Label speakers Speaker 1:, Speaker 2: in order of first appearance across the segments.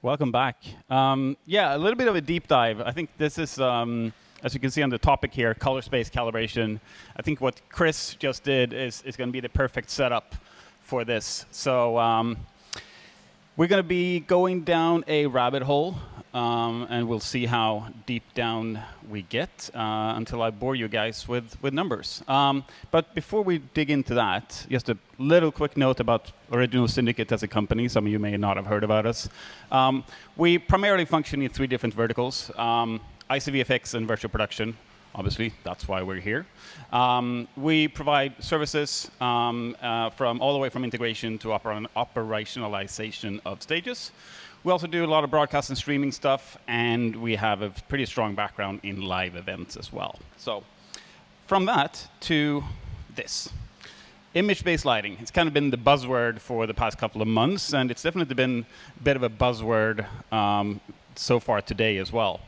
Speaker 1: Welcome back. Yeah, a little bit of a deep dive. I think this is, as you can see on the topic here, color space calibration. I think what Chris just did is going to be the perfect setup for this. So we're going to be going down a rabbit hole, and we'll see how deep down we get until I bore you guys with numbers. But before we dig into that, just a little quick note about Original Syndicate as a company. Some of you may not have heard about us. We primarily function in 3 different verticals, icvfx and virtual production. Obviously, that's why we're here. We provide services from all the way from integration to operationalization of stages. We also do a lot of broadcast and streaming stuff, and we have a pretty strong background in live events as well. So from that to this. Image-based lighting. It's kind of been the buzzword for the past couple of months, and it's definitely been a bit of a buzzword so far today as well.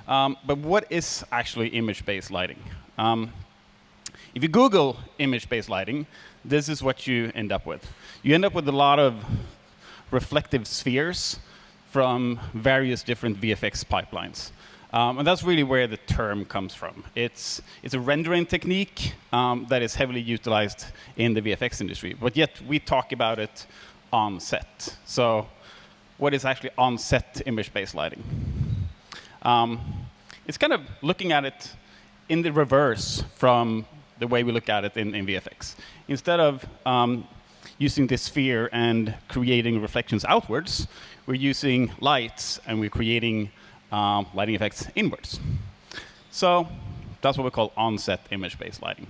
Speaker 1: But what is actually image-based lighting? If you Google image-based lighting, this is what you end up with. You end up with a lot of reflective spheres from various different VFX pipelines. And that's really where the term comes from. It's a rendering technique that is heavily utilized in the VFX industry, but yet we talk about it on set. So what is actually on-set image-based lighting? It's kind of looking at it in the reverse from the way we look at it in VFX. Instead of using this sphere and creating reflections outwards, we're using lights and we're creating lighting effects inwards. So that's what we call on-set image-based lighting.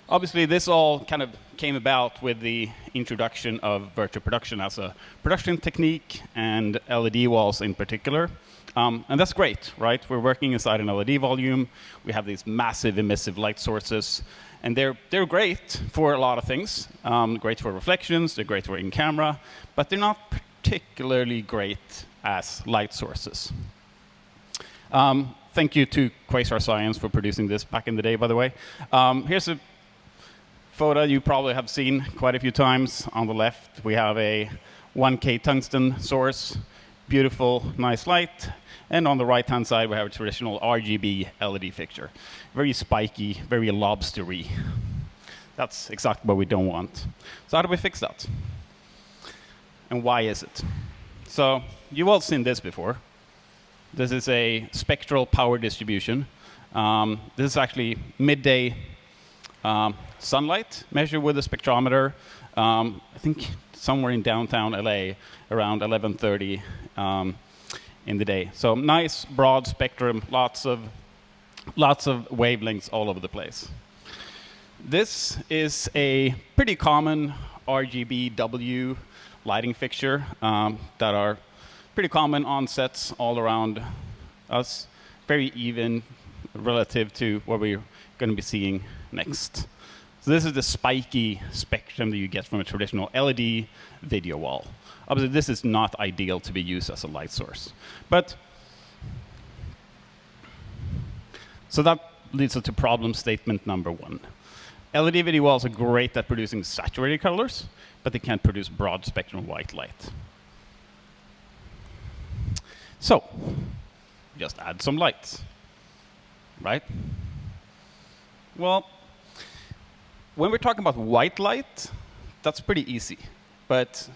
Speaker 1: Obviously, this all kind of came about with the introduction of virtual production as a production technique and LED walls in particular. And that's great, right? We're working inside an LED volume. We have these massive emissive light sources. And they're great for a lot of things. Great for reflections, they're great for in-camera, but they're not particularly great as light sources. Thank you to Quasar Science for producing this back in the day, by the way. Here's a photo you probably have seen quite a few times. On the left, we have a 1K tungsten source, beautiful, nice light. And on the right-hand side, we have a traditional RGB LED fixture. Very spiky, very lobstery. That's exactly what we don't want. So how do we fix that? And why is it? So you've all seen this before. This is a spectral power distribution. This is actually midday sunlight measured with a spectrometer. I think somewhere in downtown LA around 11:30 in the day. So nice broad spectrum, lots of wavelengths all over the place. This is a pretty common RGBW lighting fixture that are pretty common on sets all around us. Very even relative to what we're going to be seeing next. So this is the spiky spectrum that you get from a traditional LED video wall. Obviously, this is not ideal to be used as a light source. But so that leads us to problem statement number 1. LED video walls are great at producing saturated colors, but they can't produce broad spectrum white light. So just add some lights, right? Well, when we're talking about white light, that's pretty easy. But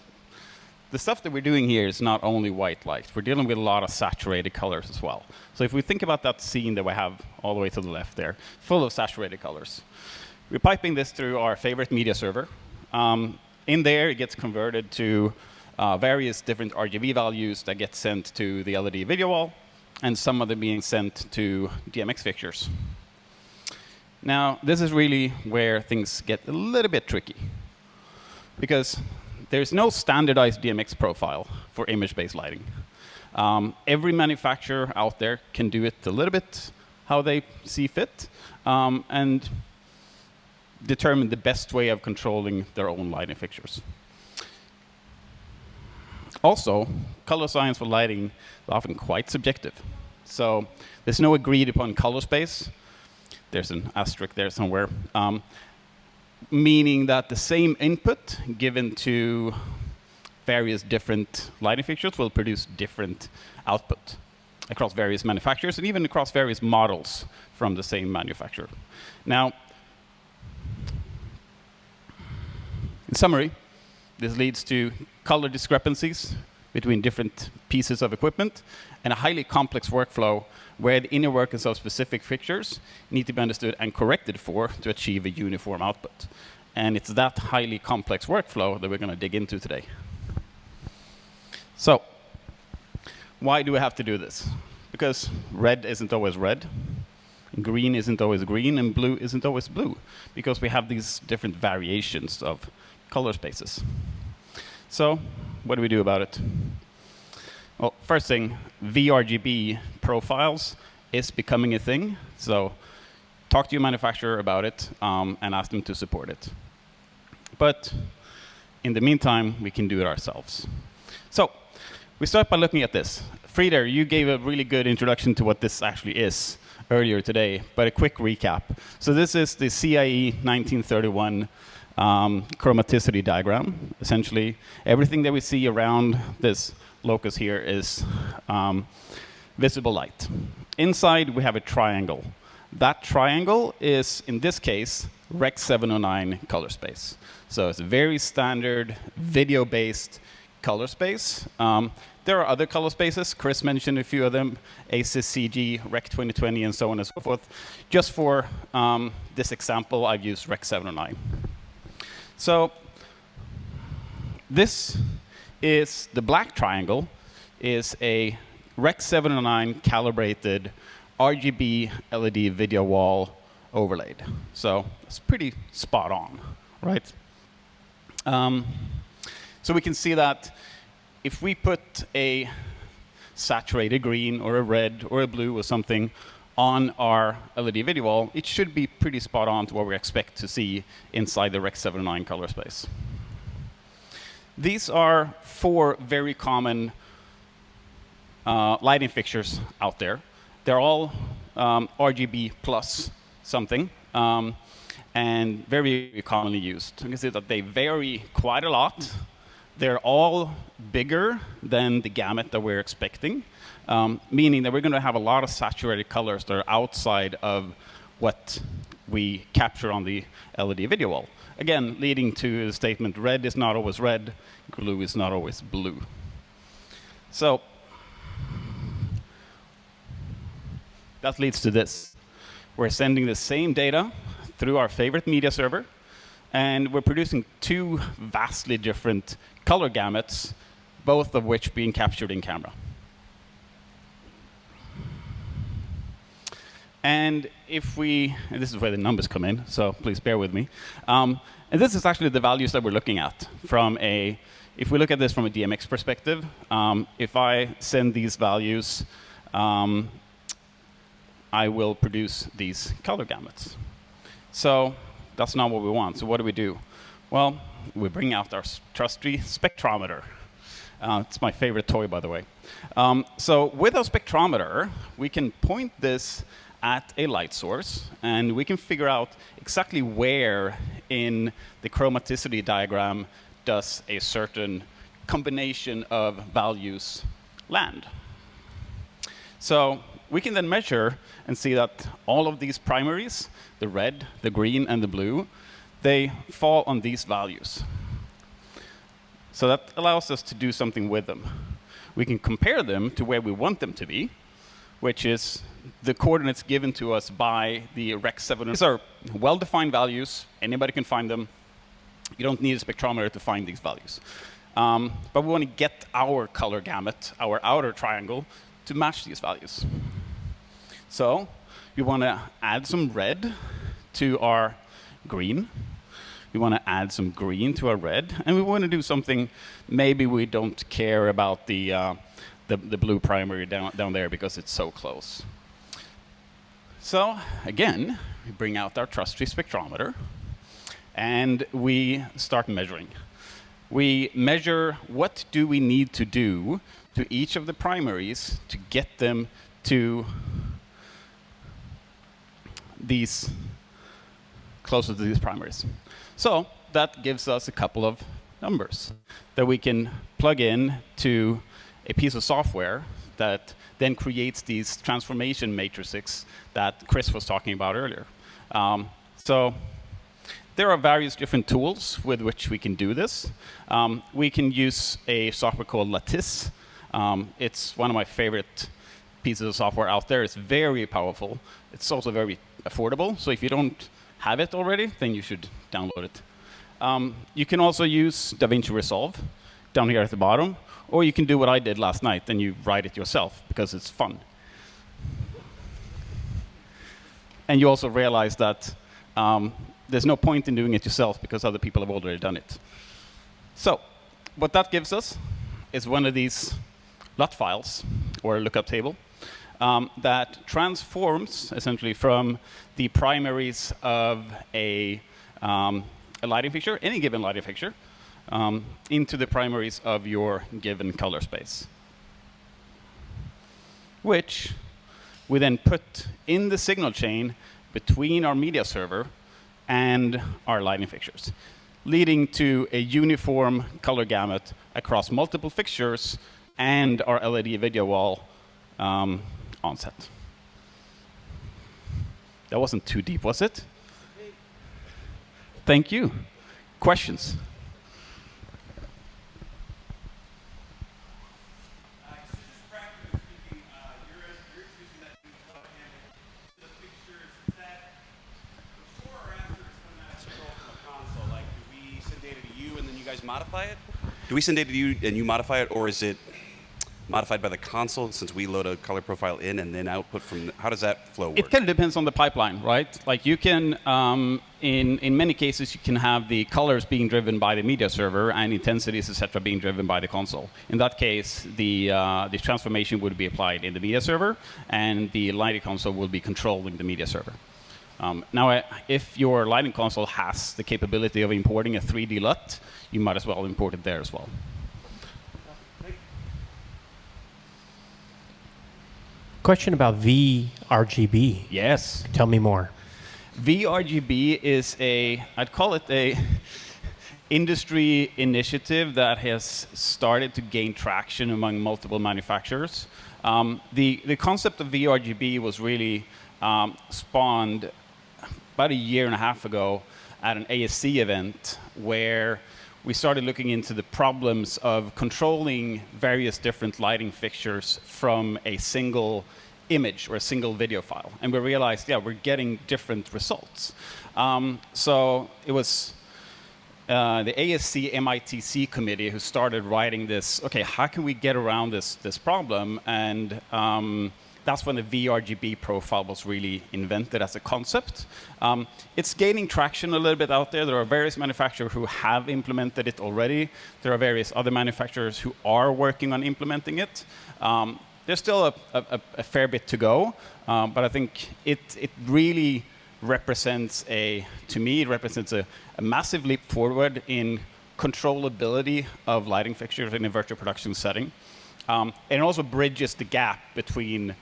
Speaker 1: the stuff that we're doing here is not only white light. We're dealing with a lot of saturated colors as well. So if we think about that scene that we have all the way to the left there, full of saturated colors, we're piping this through our favorite media server. In there, it gets converted to various different RGB values that get sent to the LED video wall, and some of them being sent to DMX fixtures. Now, this is really where things get a little bit tricky, because there's no standardized DMX profile for image-based lighting. Every manufacturer out there can do it a little bit how they see fit, and determine the best way of controlling their own lighting fixtures. Also, color science for lighting is often quite subjective. So there's no agreed upon color space. There's an asterisk there somewhere. Meaning that the same input given to various different lighting fixtures will produce different output across various manufacturers and even across various models from the same manufacturer. Now, in summary, this leads to color discrepancies between different pieces of equipment and a highly complex workflow where the inner workings of specific fixtures need to be understood and corrected for to achieve a uniform output. And it's that highly complex workflow that we're going to dig into today. So, why do we have to do this? Because red isn't always red, and green isn't always green, and blue isn't always blue, because we have these different variations of color spaces. So, what do we do about it? Well, first thing, VRGB profiles is becoming a thing. So, talk to your manufacturer about it and ask them to support it. But in the meantime, we can do it ourselves. So, we start by looking at this. Frieder, you gave a really good introduction to what this actually is earlier today, but a quick recap. So this is the CIE 1931 chromaticity diagram. Essentially, everything that we see around this locus here is visible light. Inside, we have a triangle. That triangle is, in this case, Rec. 709 color space. So it's a very standard video-based color space. There are other color spaces. Chris mentioned a few of them, ASIS, CG, Rec. 2020, and so on and so forth. Just for this example, I've used Rec. 709. So this is the black triangle, is a Rec. 709 calibrated RGB LED video wall overlaid. So it's pretty spot on, right? So we can see that if we put a saturated green or a red or a blue or something on our LED video wall, it should be pretty spot on to what we expect to see inside the Rec. 709 color space. These are 4 very common lighting fixtures out there. They're all RGB plus something, and very commonly used. You can see that they vary quite a lot. They're all bigger than the gamut that we're expecting, meaning that we're going to have a lot of saturated colors that are outside of what we capture on the LED video wall. Again, leading to the statement, red is not always red, blue is not always blue. So that leads to this. We're sending the same data through our favorite media server, and we're producing 2 vastly different color gamuts, both of which being captured in camera. And if we, and this is where the numbers come in, so please bear with me. And this is actually the values that we're looking at from a, if we look at this from a DMX perspective, if I send these values, I will produce these color gamuts. So that's not what we want. So what do? Well, we bring out our trusty spectrometer. It's my favorite toy, by the way. So with our spectrometer, we can point this at a light source, and we can figure out exactly where in the chromaticity diagram does a certain combination of values land. So we can then measure and see that all of these primaries, the red, the green, and the blue, they fall on these values. So that allows us to do something with them. We can compare them to where we want them to be, which is the coordinates given to us by the Rec. 709. These are well-defined values. Anybody can find them. You don't need a spectrometer to find these values. But we want to get our color gamut, our outer triangle, to match these values. So we want to add some red to our green. We want to add some green to our red. And we want to do something, maybe we don't care about the blue primary down there because it's so close. So again, we bring out our trusty spectrometer, and we start measuring. We measure what do we need to do to each of the primaries to get them to these, closer to these primaries. So that gives us a couple of numbers that we can plug in to a piece of software that then creates these transformation matrices that Chris was talking about earlier. So there are various different tools with which we can do this. We can use a software called Lattice. It's one of my favorite pieces of software out there. It's very powerful. It's also very affordable. So if you don't have it already, then you should download it. You can also use DaVinci Resolve down here at the bottom, or you can do what I did last night and you write it yourself because it's fun. And you also realize that there's no point in doing it yourself because other people have already done it. So what that gives us is one of these LUT files, or a lookup table, that transforms essentially from the primaries of a lighting fixture, any given lighting fixture, into the primaries of your given color space, which we then put in the signal chain between our media server and our lighting fixtures, leading to a uniform color gamut across multiple fixtures and our LED video wall on set. That wasn't too deep, was it? Thank you. Questions?
Speaker 2: Modify it? Do we send data to you and you modify it, or is it modified by the console since we load a color profile in and then output from how does that flow work?
Speaker 1: It kind of depends on the pipeline, right? Like you can, in many cases, you can have the colors being driven by the media server and intensities, etc., being driven by the console. In that case, the transformation would be applied in the media server, and the lighting console will be controlling the media server. Now, if your lighting console has the capability of importing a 3D LUT, you might as well import it there as well.
Speaker 3: Question about VRGB.
Speaker 1: Yes.
Speaker 3: Tell me more.
Speaker 1: VRGB is I'd call it a industry initiative that has started to gain traction among multiple manufacturers. The concept of VRGB was really spawned about a year and a half ago at an ASC event where we started looking into the problems of controlling various different lighting fixtures from a single image or a single video file. And we realized, yeah, we're getting different results. So it was the ASC MITC committee who started writing this, okay, how can we get around this problem? And that's when the VRGB profile was really invented as a concept. It's gaining traction a little bit out there. There are various manufacturers who have implemented it already. There are various other manufacturers who are working on implementing it. There's still a fair bit to go, but I think it really represents to me, it represents a massive leap forward in controllability of lighting fixtures in a virtual production setting. And it also bridges the gap between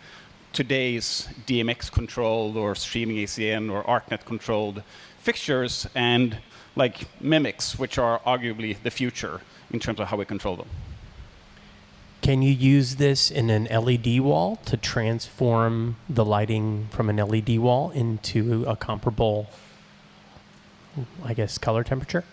Speaker 1: today's DMX-controlled or streaming ACN or ArcNet-controlled fixtures and like mimics, which are arguably the future in terms of how we control them.
Speaker 3: Can you use this in an LED wall to transform the lighting from an LED wall into a comparable, I guess, color temperature?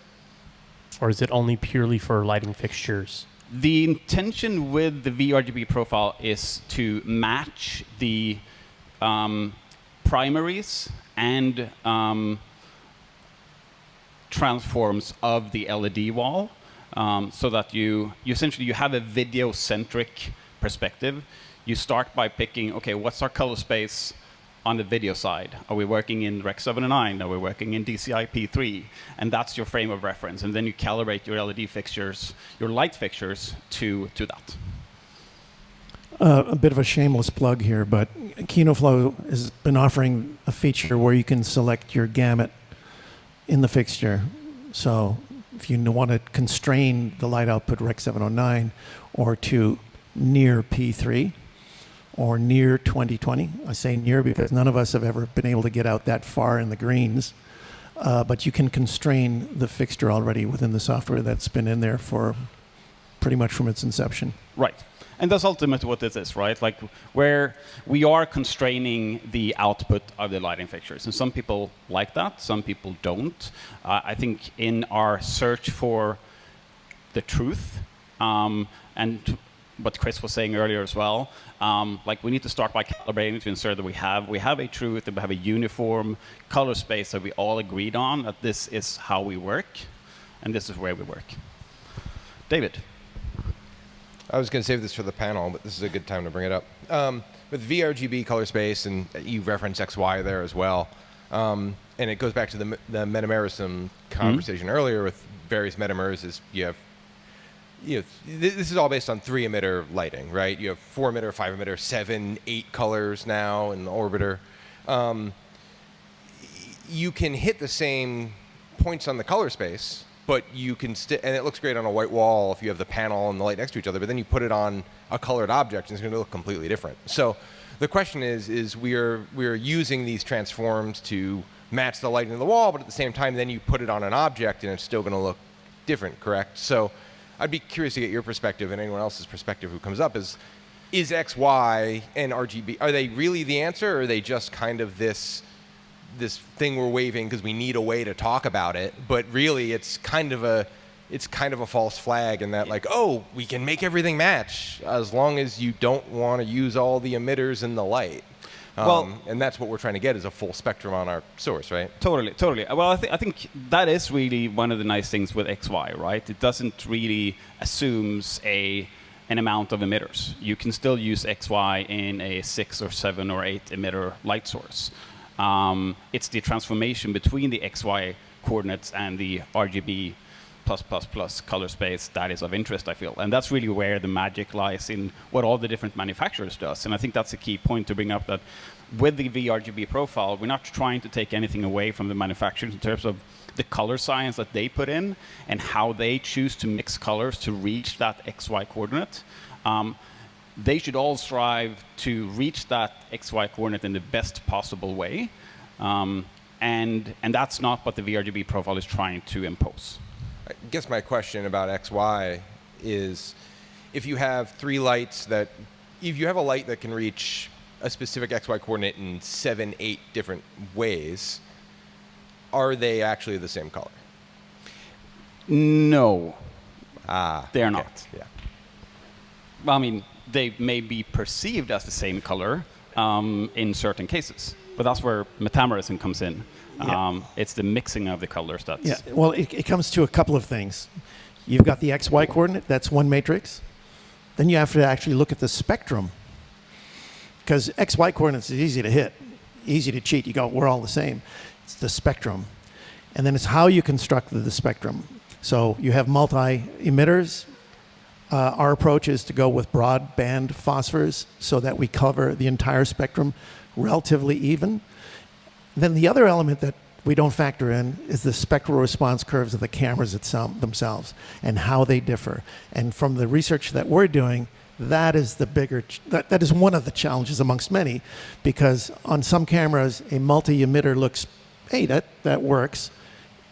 Speaker 3: Or is it only purely for lighting fixtures?
Speaker 1: The intention with the VRGB profile is to match the primaries and transforms of the LED wall, so that you essentially you have a video-centric perspective. You start by picking, okay, what's our color space on the video side? Are we working in Rec 709? Are we working in DCI P3? And that's your frame of reference. And then you calibrate your LED fixtures, your light fixtures to that.
Speaker 4: A bit of a shameless plug here, but KINO FLO has been offering a feature where you can select your gamut in the fixture. So if you want to constrain the light output Rec 709 or to near P3, or near 2020. I say near because none of us have ever been able to get out that far in the greens. but you can constrain the fixture already within the software that's been in there for pretty much from its inception.
Speaker 1: Right. And that's ultimately what this is, right? Like where we are constraining the output of the lighting fixtures. And some people like that, some people don't. I think in our search for the truth, and what Chris was saying earlier as well, like we need to start by calibrating to ensure that we have a truth, that we have a uniform color space that we all agreed on, that this is how we work, and this is where we work. David.
Speaker 5: I was going to save this for the panel, but this is a good time to bring it up. With VRGB color space, and you reference XY there as well, and it goes back to the metamerism conversation earlier with various metamers. Is this is all based on 3 emitter lighting, right? You have 4 emitter, 5 emitter, 7, 8 colors now in the orbiter. You can hit the same points on the color space, but you can and it looks great on a white wall if you have the panel and the light next to each other, but then you put it on a colored object and it's going to look completely different. So the question is we're using these transforms to match the lighting of the wall, but at the same time then you put it on an object and it's still going to look different, correct? So I'd be curious to get your perspective and anyone else's perspective who comes up is XY and RGB, are they really the answer, or are they just kind of this thing we're waving because we need a way to talk about it, but really it's kind of a false flag in that, like, oh, we can make everything match as long as you don't want to use all the emitters in the light. And that's what we're trying to get, is a full spectrum on our source, right?
Speaker 1: Totally. Well, I think that is really one of the nice things with XY, right? It doesn't really assumes an amount of emitters. You can still use XY in a 6 or 7 or 8 emitter light source. It's the transformation between the XY coordinates and the RGB plus color space that is of interest, I feel. And that's really where the magic lies in what all the different manufacturers does. And I think that's a key point to bring up, that with the VRGB profile, we're not trying to take anything away from the manufacturers in terms of the color science that they put in and how they choose to mix colors to reach that XY coordinate. They should all strive to reach that XY coordinate in the best possible way. And that's not what the VRGB profile is trying to impose.
Speaker 5: I guess my question about XY is, if you have 3 lights if you have a light that can reach a specific XY coordinate in 7, 8 different ways, are they actually the same color?
Speaker 1: No. They're
Speaker 5: okay.
Speaker 1: not.
Speaker 5: Yeah.
Speaker 1: Well, I mean, they may be perceived as the same color in certain cases, but that's where metamerism comes in.
Speaker 4: Yeah.
Speaker 1: It's the mixing of the colors that's...
Speaker 4: Yeah, well, it comes to a couple of things. You've got the XY coordinate, that's one matrix. Then you have to actually look at the spectrum, because XY coordinates is easy to hit, easy to cheat. You go, we're all the same. It's the spectrum. And then it's how you construct the spectrum. So you have multi-emitters. Our approach is to go with broadband phosphors so that we cover the entire spectrum relatively even. Then the other element that we don't factor in is the spectral response curves of the cameras themselves and how they differ. And from the research that we're doing, that is the bigger, that is one of the challenges amongst many, because on some cameras, a multi-emitter looks, hey, that works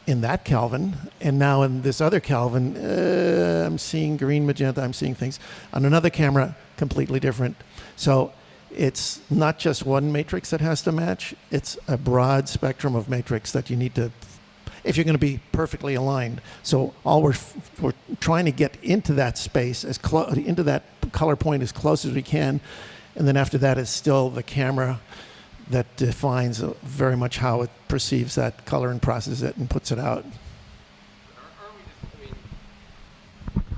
Speaker 4: in that Kelvin, and now in this other Kelvin, I'm seeing green, magenta, I'm seeing things. On another camera, completely different. So it's not just one matrix that has to match, it's a broad spectrum of matrix that you need to, if you're going to be perfectly aligned. So all we're trying to get into that space, into that color point as close as we can, and then after that is still the camera that defines very much how it perceives that color and processes it and puts it out.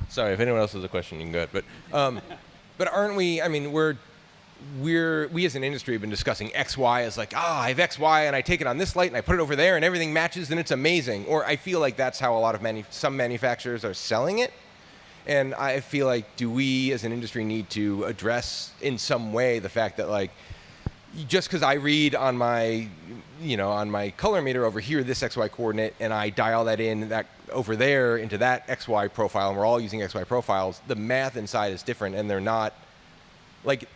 Speaker 5: Sorry, if anyone else has a question, you can go ahead. But aren't we? I mean, we as an industry have been discussing XY as like, I have XY and I take it on this light and I put it over there and everything matches and it's amazing. Or I feel like that's how a lot of some manufacturers are selling it. And I feel like, do we as an industry need to address in some way the fact that, like, just because I read on my color meter over here this XY coordinate and I dial that in that over there into that XY profile, and we're all using XY profiles, the math inside is different, and they're not, like,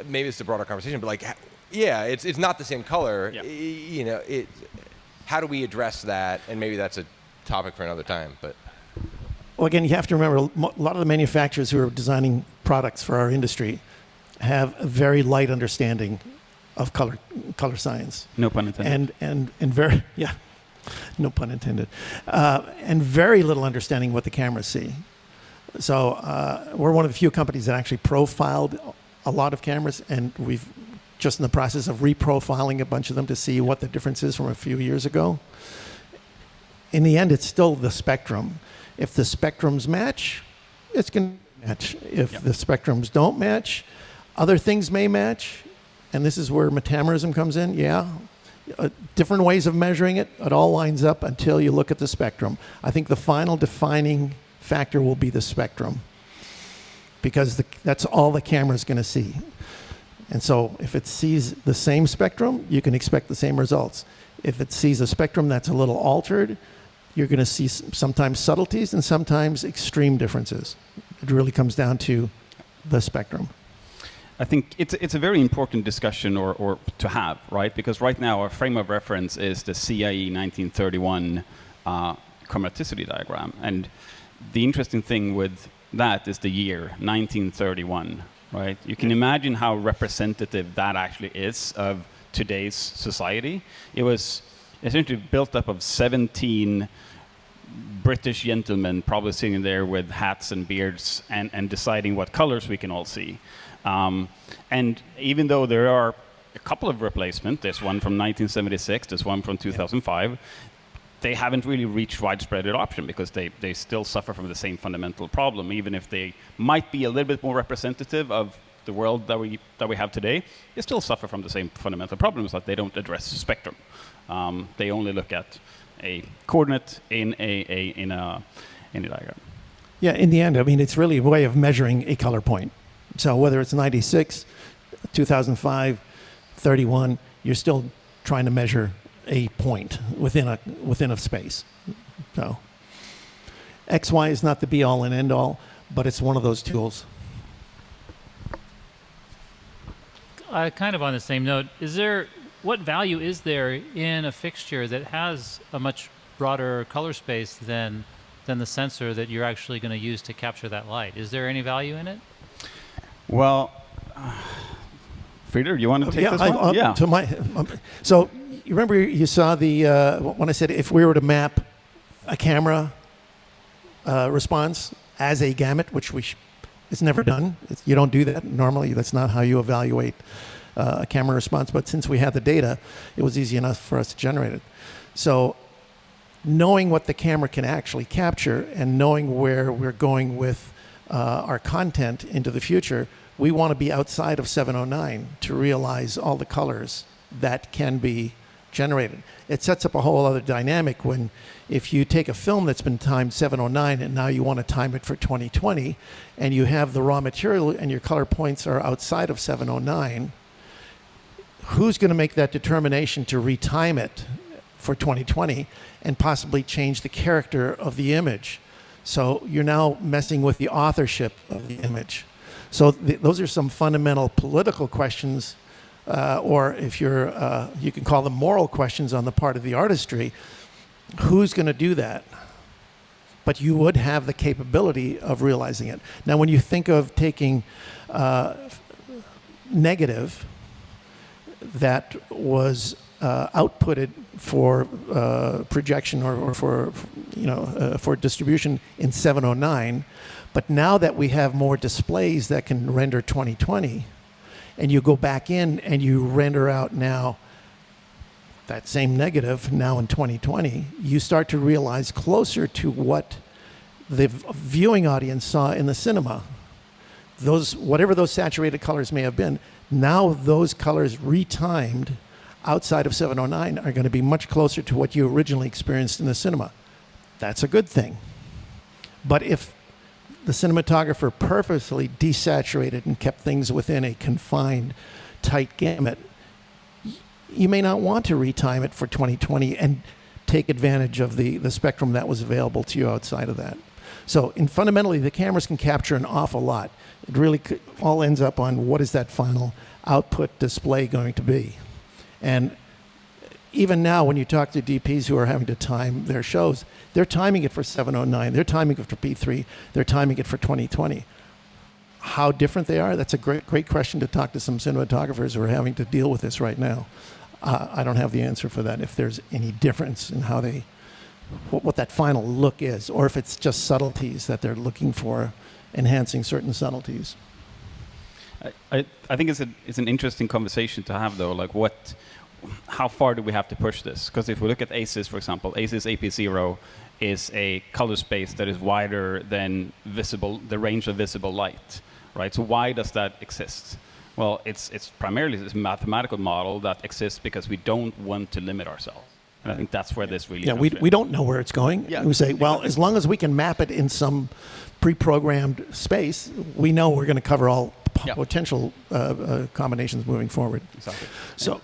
Speaker 5: maybe it's a broader conversation, but like, yeah, it's not the same color.
Speaker 1: Yeah.
Speaker 5: how do we address that? And maybe that's a topic for another time. But
Speaker 4: Well, again, you have to remember a lot of the manufacturers who are designing products for our industry have a very light understanding of color science.
Speaker 1: No pun intended.
Speaker 4: And very, yeah, no pun intended. And very little understanding what the cameras see. So we're one of the few companies that actually profiled a lot of cameras, and we've just in the process of reprofiling a bunch of them to see what the difference is from a few years ago. In the end, it's still the spectrum. If the spectrums match, it's going to match. If the spectrums don't match, other things may match. And this is where metamerism comes in. Yeah, different ways of measuring it. It all lines up until you look at the spectrum. I think the final defining factor will be the spectrum, because that's all the camera is going to see. And so if it sees the same spectrum, you can expect the same results. If it sees a spectrum that's a little altered, you're going to see sometimes subtleties and sometimes extreme differences. It really comes down to the spectrum.
Speaker 1: I think it's a very important discussion or to have, right? Because right now our frame of reference is the CIE 1931 chromaticity diagram. And the interesting thing with that is the year 1931, right? You can imagine how representative that actually is of today's society. It was essentially built up of 17 British gentlemen probably sitting there with hats and beards and deciding what colors we can all see. And even though there are a couple of replacements, there's one from 1976, there's one from 2005, they haven't really reached widespread adoption because they still suffer from the same fundamental problem. Even if they might be a little bit more representative of the world that we have today, they still suffer from the same fundamental problems that they don't address the spectrum. They only look at a coordinate in a diagram.
Speaker 4: Yeah, in the end, I mean, it's really a way of measuring a color point. So whether it's 96, 2005, 31, you're still trying to measure a point within a space. So XY is not the be all and end all, but it's one of those tools.
Speaker 6: Kind of on the same note, what value is there in a fixture that has a much broader color space than the sensor that you're actually going to use to capture that light? Is there any value in it?
Speaker 1: Well, Frieder, you want to take this one?
Speaker 4: Yeah. So you remember you saw when I said if we were to map a camera response as a gamut, which it's never done. You don't do that normally. That's not how you evaluate a camera response. But since we had the data, it was easy enough for us to generate it. So knowing what the camera can actually capture and knowing where we're going with our content into the future, we want to be outside of 709 to realize all the colors that can be generated. It sets up a whole other dynamic when if you take a film that's been timed 709 and now you want to time it for 2020 and you have the raw material and your color points are outside of 709, who's going to make that determination to retime it for 2020 and possibly change the character of the image? So you're now messing with the authorship of the image. So those are some fundamental political questions, or if you can call them moral questions on the part of the artistry. Who's going to do that? But you would have the capability of realizing it. Now, when you think of taking negative that was outputted for projection or for distribution in 709, but now that we have more displays that can render 2020, and you go back in and you render out now that same negative now in 2020, you start to realize closer to what the viewing audience saw in the cinema. Whatever those saturated colors may have been, now those colors retimed outside of 709 are going to be much closer to what you originally experienced in the cinema. That's a good thing. But if the cinematographer purposely desaturated and kept things within a confined, tight gamut, you may not want to retime it for 2020 and take advantage of the spectrum that was available to you outside of that. So fundamentally, the cameras can capture an awful lot. It really all ends up on what is that final output display going to be. And even now, when you talk to DPs who are having to time their shows, they're timing it for 709, they're timing it for P3, they're timing it for 2020. How different they are, that's a great question to talk to some cinematographers who are having to deal with this right now. I don't have the answer for that, if there's any difference in how they, what that final look is, or if it's just subtleties that they're looking for, enhancing certain subtleties.
Speaker 1: I think it's an interesting conversation to have, though. Like, how far do we have to push this? Because if we look at ACES, for example, ACES AP0 is a color space that is wider than the range of visible light, right? So why does that exist? Well, it's primarily this mathematical model that exists because we don't want to limit ourselves. And I think that's where this really comes in.
Speaker 4: We don't know where it's going.
Speaker 1: Yeah.
Speaker 4: We say, well, as long as we can map it in some pre-programmed space, we know we're going to cover all potential combinations moving forward.
Speaker 1: Exactly.
Speaker 4: So,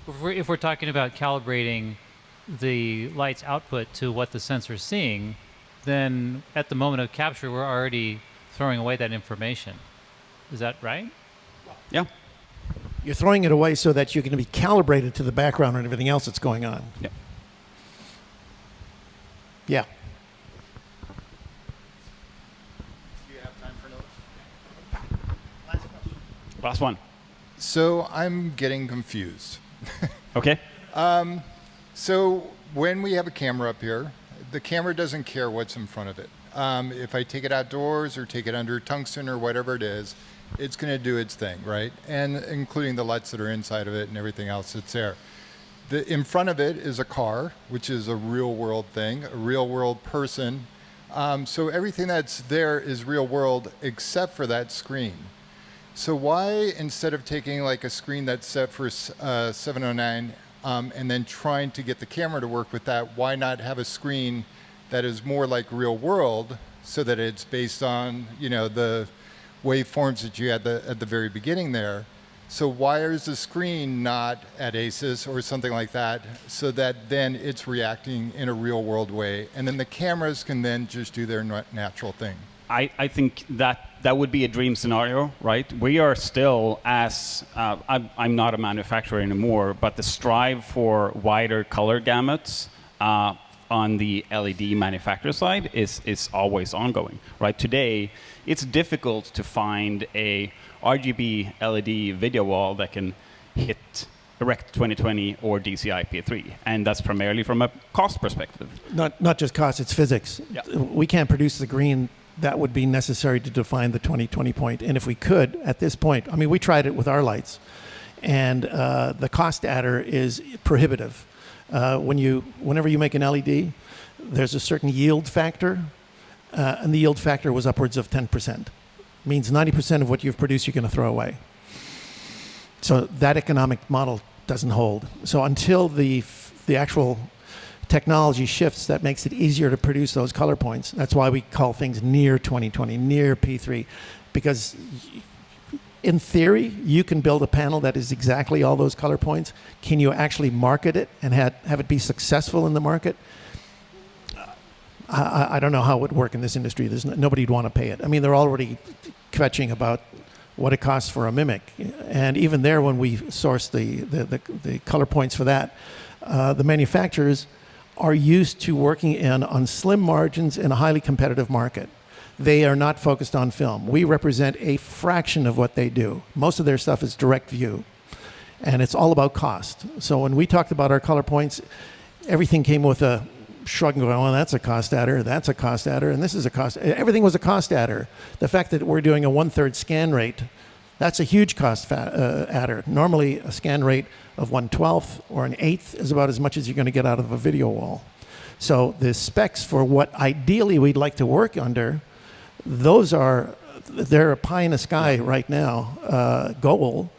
Speaker 6: if we're talking about calibrating the light's output to what the sensor's seeing, then at the moment of capture, we're already throwing away that information. Is that right?
Speaker 1: Yeah.
Speaker 4: you're throwing it away so that you're going to be calibrated to the background and everything else that's going on.
Speaker 1: Yeah.
Speaker 4: Yeah.
Speaker 7: Do you have time for another?
Speaker 1: Last one.
Speaker 7: So I'm getting confused.
Speaker 1: Okay.
Speaker 7: So when we have a camera up here, the camera doesn't care what's in front of it. If I take it outdoors or take it under tungsten or whatever it is, it's going to do its thing, right? And including the LUTs that are inside of it and everything else that's there. In front of it is a car, which is a real world thing, a real world person. So everything that's there is real world except for that screen. So why, instead of taking like a screen that's set for 709 and then trying to get the camera to work with that, why not have a screen that is more like real world so that it's based on, you know, the waveforms that you had at the very beginning there? So why is the screen not at ACES or something like that so that then it's reacting in a real world way and then the cameras can then just do their natural thing?
Speaker 1: I think that would be a dream scenario, right? We are still, I'm not a manufacturer anymore, but the strive for wider color gamuts on the LED manufacturer side is always ongoing, right? Today, it's difficult to find a RGB LED video wall that can hit Erect 2020 or DCI P3, and that's primarily from a cost perspective.
Speaker 4: Not just cost, it's physics.
Speaker 1: Yeah.
Speaker 4: We can't produce the green that would be necessary to define the 2020 point. And if we could, at this point, I mean, we tried it with our lights, and the cost adder is prohibitive. Whenever you make an LED, there's a certain yield factor, and the yield factor was upwards of 10%. Means 90% of what you've produced you're going to throw away. So that economic model doesn't hold. So until the actual technology shifts that makes it easier to produce those color points, that's why we call things near 2020, near P3, because in theory, you can build a panel that is exactly all those color points. Can you actually market it and have it be successful in the market? I don't know how it would work in this industry. Nobody'd want to pay it. I mean, they're already kvetching about what it costs for a mimic. And even there, when we source the color points for that, the manufacturers are used to working on slim margins in a highly competitive market. They are not focused on film. We represent a fraction of what they do. Most of their stuff is direct view. And it's all about cost. So when we talked about our color points, everything came with a shrug and going, well, that's a cost adder, that's a cost adder, and this is a cost. Everything was a cost adder. The fact that we're doing a 1/3 scan rate, that's a huge cost adder. Normally, a scan rate of 1/12 or an 1/8 is about as much as you're going to get out of a video wall. So the specs for what ideally we'd like to work under, they're a pie in the sky right now, goal.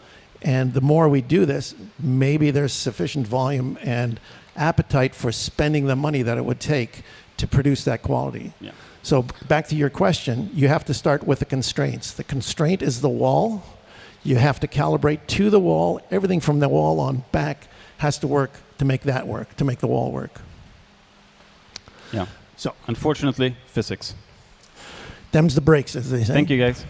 Speaker 4: And the more we do this, maybe there's sufficient volume and appetite for spending the money that it would take to produce that quality.
Speaker 1: Yeah.
Speaker 4: So back to your question, you have to start with the constraints. The constraint is the wall. You have to calibrate to the wall. Everything from the wall on back has to work to make that work, to make the wall work.
Speaker 1: Yeah.
Speaker 4: So
Speaker 1: Unfortunately, physics.
Speaker 4: them's the breaks, as they say.
Speaker 1: Thank you, guys.